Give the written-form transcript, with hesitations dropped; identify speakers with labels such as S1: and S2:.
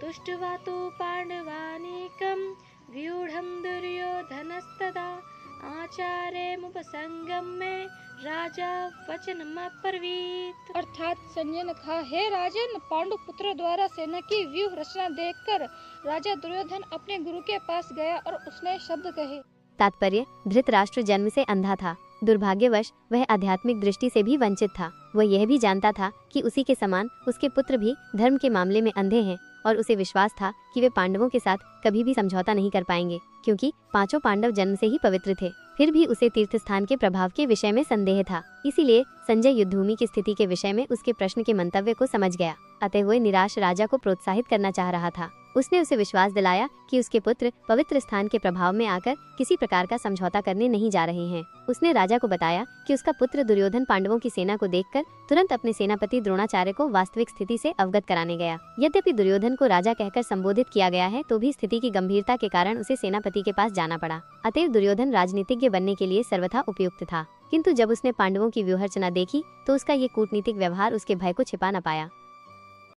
S1: दृष्ट्वा तु पाण्डवानीकं व्यूढं दुर्योधनस्तदा आचार्यमुपसंगम्य राजा वचनमब्रवीत्।
S2: अर्थात संजय ने कहा, हे राजन, पांडु पुत्र द्वारा सेना की व्यूह रचना देखकर राजा दुर्योधन अपने गुरु के पास गया और उसने शब्द कहे।
S3: तात्पर्य: धृतराष्ट्र जन्म से अंधा था। दुर्भाग्यवश वह आध्यात्मिक दृष्टि से भी वंचित था। वह यह भी जानता था कि उसी के समान उसके पुत्र भी धर्म के मामले में अंधे हैं और उसे विश्वास था कि वे पांडवों के साथ कभी भी समझौता नहीं कर पाएंगे, क्योंकि पांचों पांडव जन्म से ही पवित्र थे। फिर भी उसे तीर्थ स्थान के प्रभाव के विषय में संदेह था। इसीलिए संजय युद्धभूमि की स्थिति के विषय में उसके प्रश्न के मंतव्य को समझ गया। अतः वह निराश राजा को प्रोत्साहित करना चाह रहा था। उसने उसे विश्वास दिलाया कि उसके पुत्र पवित्र स्थान के प्रभाव में आकर किसी प्रकार का समझौता करने नहीं जा रहे हैं। उसने राजा को बताया कि उसका पुत्र दुर्योधन पांडवों की सेना को देखकर तुरंत अपने सेनापति द्रोणाचार्य को वास्तविक स्थिति से अवगत कराने गया। यद्यपि दुर्योधन को राजा कहकर संबोधित किया गया है, तो भी स्थिति की गंभीरता के कारण उसे सेनापति के पास जाना पड़ा। अतएव दुर्योधन राजनीतिज्ञ बनने के लिए सर्वथा उपयुक्त था। किंतु जब उसने पांडवों की व्यूहरचना देखी तो उसका ये कूटनीतिक व्यवहार उसके भय को छिपा न पाया।